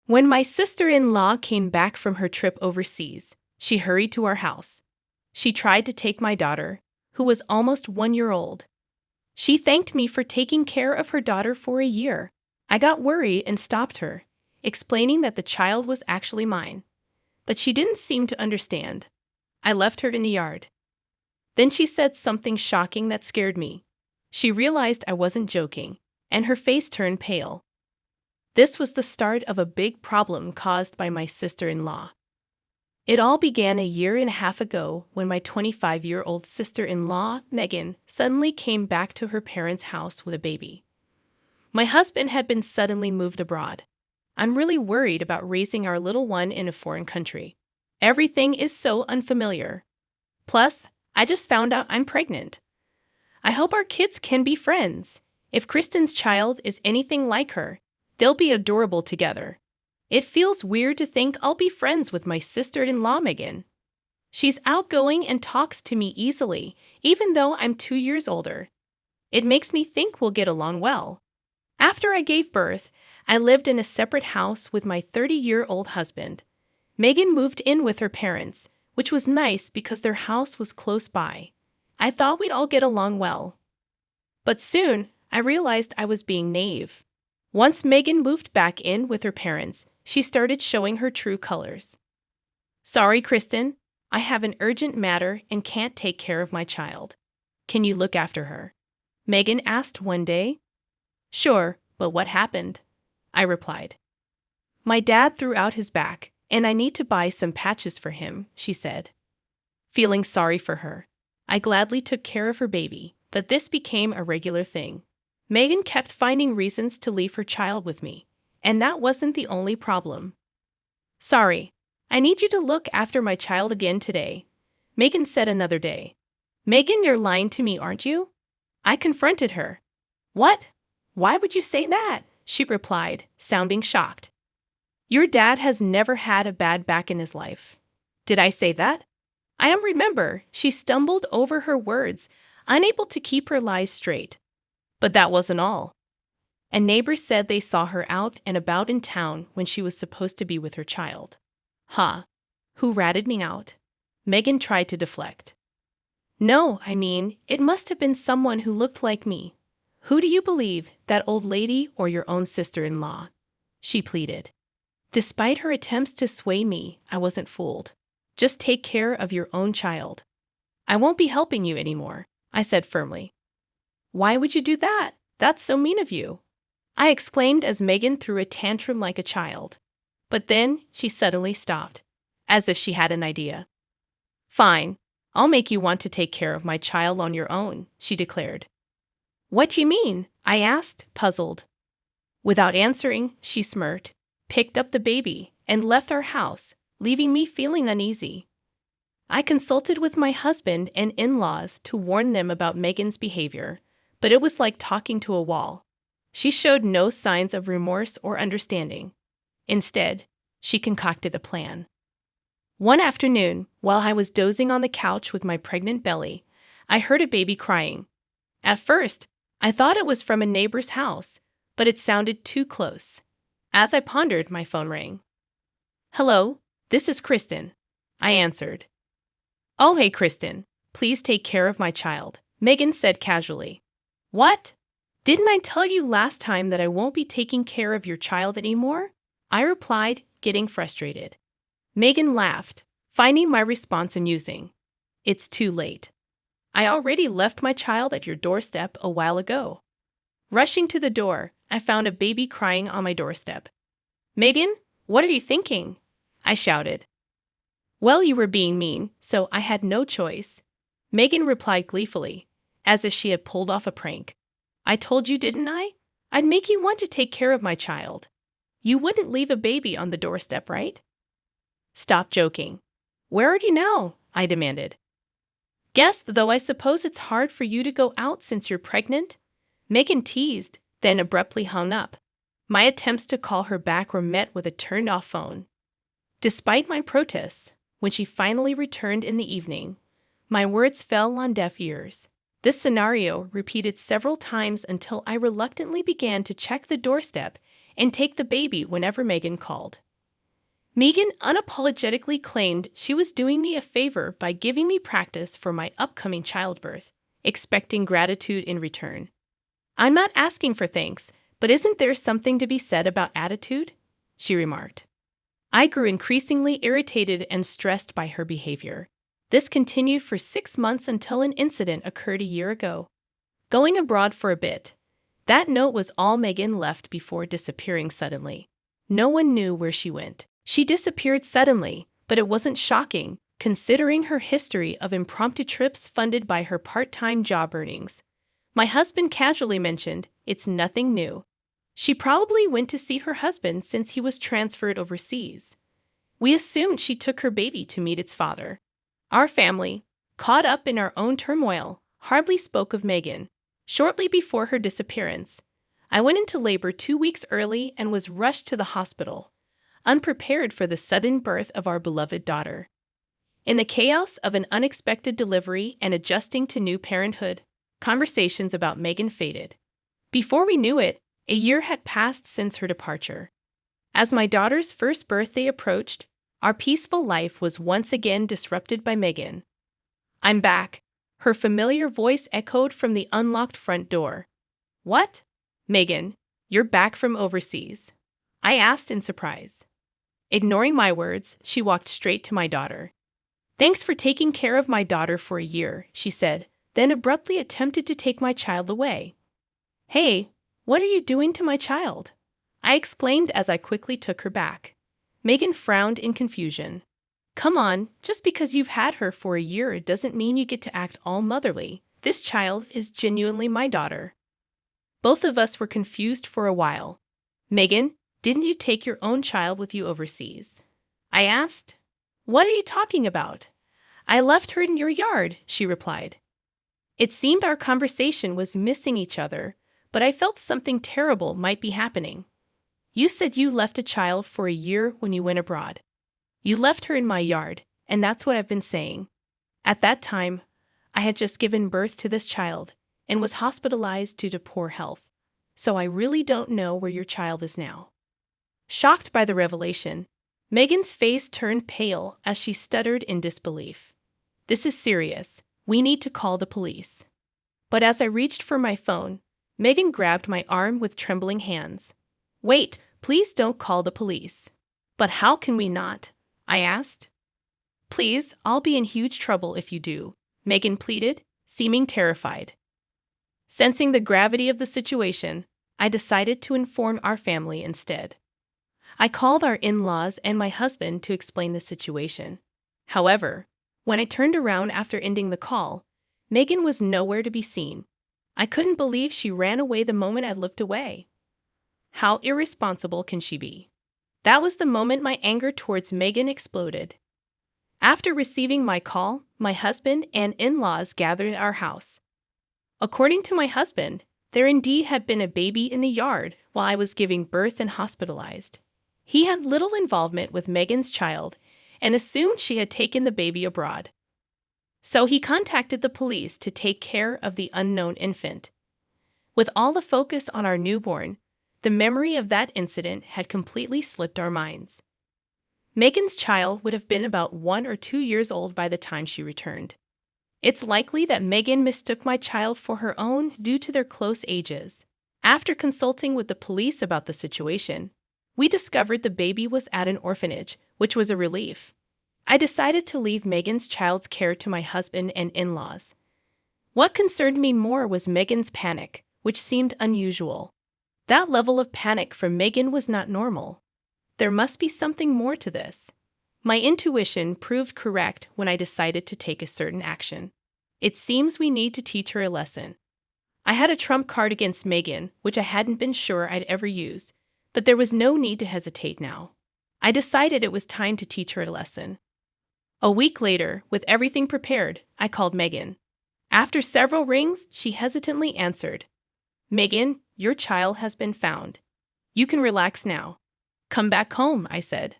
When my sister-in-law came back from her trip overseas, she hurried to our house. She tried to take my daughter, who was almost 1 year old. She thanked me for taking care of her daughter for a year. I got worried and stopped her, explaining that the child was actually mine. But she didn't seem to understand. I left her in the yard. Then she said something shocking that scared me. She realized I wasn't joking, and her face turned pale. This was the start of a big problem caused by my sister-in-law. It all began a year and a half ago when my 25-year-old sister-in-law, Megan, suddenly came back to her parents' house with a baby. My husband had been suddenly moved abroad. I'm really worried about raising our little one in a foreign country. Everything is so unfamiliar. Plus, I just found out I'm pregnant. I hope our kids can be friends. If Kristen's child is anything like her, they'll be adorable together. It feels weird to think I'll be friends with my sister-in-law, Megan. She's outgoing and talks to me easily, even though I'm 2 years older. It makes me think we'll get along well. After I gave birth, I lived in a separate house with my 30-year-old husband. Megan moved in with her parents, which was nice because their house was close by. I thought we'd all get along well. But soon, I realized I was being naive. Once Megan moved back in with her parents, she started showing her true colors. "Sorry, Kristen, I have an urgent matter and can't take care of my child. Can you look after her?" Megan asked one day. "Sure, but what happened?" I replied. "My dad threw out his back, and I need to buy some patches for him," she said. Feeling sorry for her, I gladly took care of her baby, but this became a regular thing. Megan kept finding reasons to leave her child with me, and that wasn't the only problem. "Sorry, I need you to look after my child again today," Megan said another day. "Megan, you're lying to me, aren't you?" I confronted her. "What? Why would you say that?" she replied, sounding shocked. "Your dad has never had a bad back in his life." Did I say that? Remember, she stumbled over her words, unable to keep her lies straight. But that wasn't all. A neighbor said they saw her out and about in town when she was supposed to be with her child. Who ratted me out? Megan tried to deflect. "No, it must have been someone who looked like me. Who do you believe, that old lady or your own sister-in-law?" she pleaded. Despite her attempts to sway me, I wasn't fooled. "Just take care of your own child." "I won't be helping you anymore," I said firmly. "Why would you do that? That's so mean of you," I exclaimed as Megan threw a tantrum like a child. But then she suddenly stopped, as if she had an idea. "Fine, I'll make you want to take care of my child on your own," she declared. "What do you mean?" I asked, puzzled. Without answering, she smirked, picked up the baby, and left our house, leaving me feeling uneasy. I consulted with my husband and in-laws to warn them about Megan's behavior, but it was like talking to a wall. She showed no signs of remorse or understanding. Instead, she concocted a plan. One afternoon, while I was dozing on the couch with my pregnant belly, I heard a baby crying. At first, I thought it was from a neighbor's house, but it sounded too close. As I pondered, my phone rang. "Hello, this is Kristen," I answered. "Oh, hey, Kristen. Please take care of my child," Megan said casually. "What? Didn't I tell you last time that I won't be taking care of your child anymore?" I replied, getting frustrated. Megan laughed, finding my response amusing. "It's too late. I already left my child at your doorstep a while ago." Rushing to the door, I found a baby crying on my doorstep. "Megan, what are you thinking?" I shouted. "Well, you were being mean, so I had no choice," Megan replied gleefully, as if she had pulled off a prank. "I told you, didn't I? I'd make you want to take care of my child. You wouldn't leave a baby on the doorstep, right?" "Stop joking. Where are you now?" I demanded. "Guess, though I suppose it's hard for you to go out since you're pregnant?" Megan teased, then abruptly hung up. My attempts to call her back were met with a turned-off phone. Despite my protests, when she finally returned in the evening, my words fell on deaf ears. This scenario repeated several times until I reluctantly began to check the doorstep and take the baby whenever Megan called. Megan unapologetically claimed she was doing me a favor by giving me practice for my upcoming childbirth, expecting gratitude in return. "I'm not asking for thanks, but isn't there something to be said about attitude?" she remarked. I grew increasingly irritated and stressed by her behavior. This continued for 6 months until an incident occurred a year ago. Going abroad for a bit. That note was all Megan left before disappearing suddenly. No one knew where she went. She disappeared suddenly, but it wasn't shocking, considering her history of impromptu trips funded by her part-time job earnings. My husband casually mentioned, "It's nothing new. She probably went to see her husband since he was transferred overseas." We assumed she took her baby to meet its father. Our family, caught up in our own turmoil, hardly spoke of Megan. Shortly before her disappearance, I went into labor 2 weeks early and was rushed to the hospital, unprepared for the sudden birth of our beloved daughter. In the chaos of an unexpected delivery and adjusting to new parenthood, conversations about Megan faded. Before we knew it, a year had passed since her departure. As my daughter's first birthday approached, our peaceful life was once again disrupted by Megan. "I'm back," her familiar voice echoed from the unlocked front door. "What? Megan, you're back from overseas?" I asked in surprise. Ignoring my words, she walked straight to my daughter. "Thanks for taking care of my daughter for a year," she said, then abruptly attempted to take my child away. "Hey, what are you doing to my child?" I exclaimed as I quickly took her back. Megan frowned in confusion. "Come on, just because you've had her for a year doesn't mean you get to act all motherly. This child is genuinely my daughter." Both of us were confused for a while. "Megan, didn't you take your own child with you overseas?" I asked. "What are you talking about? I left her in your yard," she replied. It seemed our conversation was missing each other, but I felt something terrible might be happening. "You said you left a child for a year when you went abroad. You left her in my yard, and that's what I've been saying. At that time, I had just given birth to this child and was hospitalized due to poor health, so I really don't know where your child is now." Shocked by the revelation, Megan's face turned pale as she stuttered in disbelief. "This is serious. We need to call the police." But as I reached for my phone, Megan grabbed my arm with trembling hands. "Wait, please don't call the police." "But how can we not?" I asked. "Please, I'll be in huge trouble if you do," Megan pleaded, seeming terrified. Sensing the gravity of the situation, I decided to inform our family instead. I called our in-laws and my husband to explain the situation. However, when I turned around after ending the call, Megan was nowhere to be seen. I couldn't believe she ran away the moment I looked away. How irresponsible can she be? That was the moment my anger towards Megan exploded. After receiving my call, my husband and in-laws gathered at our house. According to my husband, there indeed had been a baby in the yard while I was giving birth and hospitalized. He had little involvement with Megan's child and assumed she had taken the baby abroad. So he contacted the police to take care of the unknown infant. With all the focus on our newborn, the memory of that incident had completely slipped our minds. Megan's child would have been about 1 or 2 years old by the time she returned. It's likely that Megan mistook my child for her own due to their close ages. After consulting with the police about the situation, we discovered the baby was at an orphanage, which was a relief. I decided to leave Megan's child's care to my husband and in-laws. What concerned me more was Megan's panic, which seemed unusual. That level of panic from Megan was not normal. There must be something more to this. My intuition proved correct when I decided to take a certain action. It seems we need to teach her a lesson. I had a trump card against Megan, which I hadn't been sure I'd ever use, but there was no need to hesitate now. I decided it was time to teach her a lesson. A week later, with everything prepared, I called Megan. After several rings, she hesitantly answered. "Megan, your child has been found. You can relax now. Come back home," I said.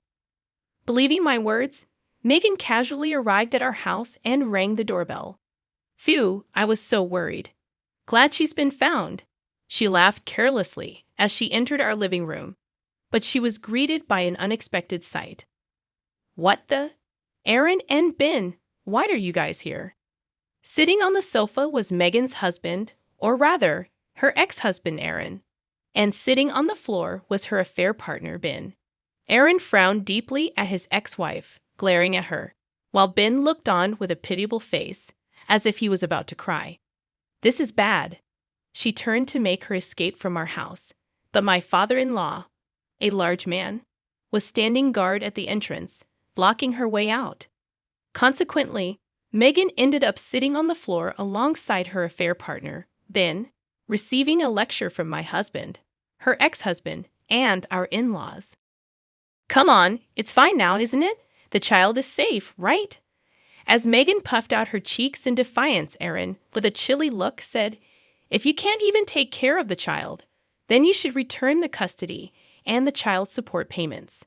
Believing my words, Megan casually arrived at our house and rang the doorbell. Phew, I was so worried. "Glad she's been found." She laughed carelessly as she entered our living room. but she was greeted by an unexpected sight. What the? Aaron and Ben, why are you guys here? Sitting on the sofa was Megan's husband, or rather, her ex-husband Aaron. And sitting on the floor was her affair partner Ben. Aaron frowned deeply at his ex-wife, glaring at her, while Ben looked on with a pitiable face, as if he was about to cry. This is bad. She turned to make her escape from our house, but my father-in-law, a large man, was standing guard at the entrance, blocking her way out. Consequently, Megan ended up sitting on the floor alongside her affair partner, Ben, receiving a lecture from my husband, her ex-husband, and our in-laws. Come on, it's fine now, isn't it? The child is safe, right? As Megan puffed out her cheeks in defiance, Aaron, with a chilly look, said, If you can't even take care of the child, then you should return the custody and the child support payments.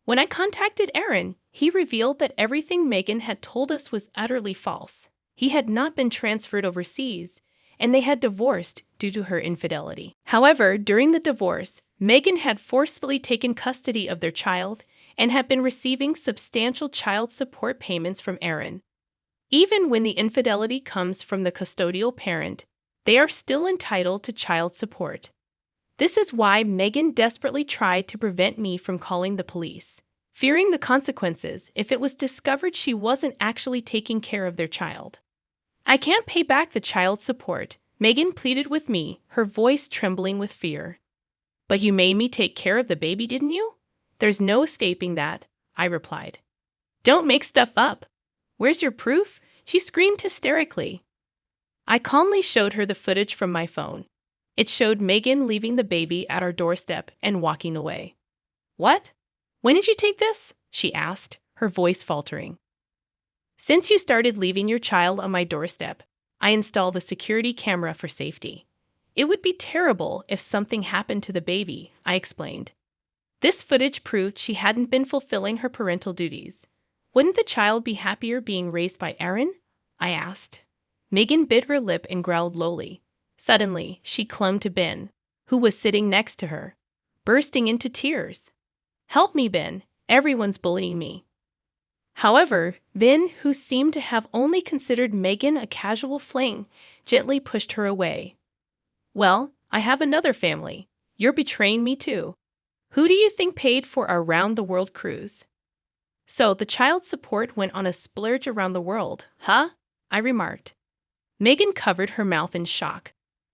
When I contacted Aaron, he revealed that everything Megan had told us was utterly false. He had not been transferred overseas, and they had divorced due to her infidelity. However, during the divorce, Megan had forcefully taken custody of their child and had been receiving substantial child support payments from Aaron. Even when the infidelity comes from the custodial parent, they are still entitled to child support. This is why Megan desperately tried to prevent me from calling the police, fearing the consequences if it was discovered she wasn't actually taking care of their child. I can't pay back the child support, Megan pleaded with me, her voice trembling with fear. But you made me take care of the baby, didn't you? There's no escaping that, I replied. Don't make stuff up. Where's your proof? She screamed hysterically. I calmly showed her the footage from my phone. It showed Megan leaving the baby at our doorstep and walking away. What? When did you take this? She asked, her voice faltering. Since you started leaving your child on my doorstep, I installed a security camera for safety. It would be terrible if something happened to the baby, I explained. This footage proved she hadn't been fulfilling her parental duties. Wouldn't the child be happier being raised by Aaron? I asked. Megan bit her lip and growled lowly. Suddenly, she clung to Ben, who was sitting next to her, bursting into tears. Help me, Ben. Everyone's bullying me. However, Ben, who seemed to have only considered Megan a casual fling, gently pushed her away. Well, I have another family. You're betraying me too. Who do you think paid for our round-the-world cruise? So the child support went on a splurge around the world, huh? I remarked. Megan covered her mouth in shock,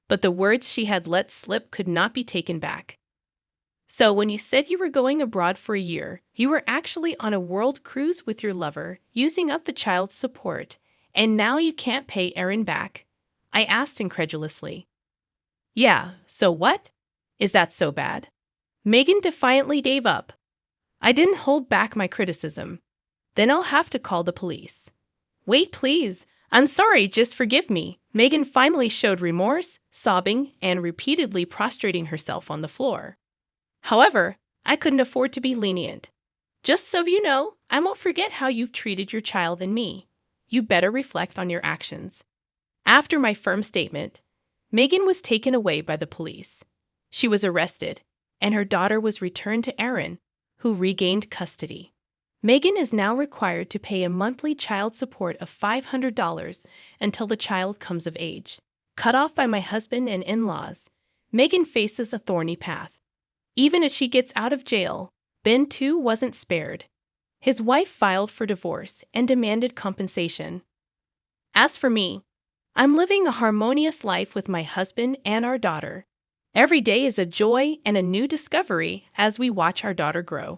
but the words she had let slip could not be taken back. So when you said you were going abroad for a year, you were actually on a world cruise with your lover, using up the child's support, and now you can't pay Aaron back? I asked incredulously. Yeah, so what? Is that so bad? Megan defiantly gave up. I didn't hold back my criticism. Then I'll have to call the police. Wait, please. I'm sorry, just forgive me. Megan finally showed remorse, sobbing, and repeatedly prostrating herself on the floor. However, I couldn't afford to be lenient. Just so you know, I won't forget how you've treated your child and me. You better reflect on your actions. After my firm statement, Megan was taken away by the police. She was arrested, and her daughter was returned to Aaron, who regained custody. Megan is now required to pay a monthly child support of $500 until the child comes of age. Cut off by my husband and in-laws, Megan faces a thorny path. Even if she gets out of jail, Ben too wasn't spared. His wife filed for divorce and demanded compensation. As for me, I'm living a harmonious life with my husband and our daughter. Every day is a joy and a new discovery as we watch our daughter grow.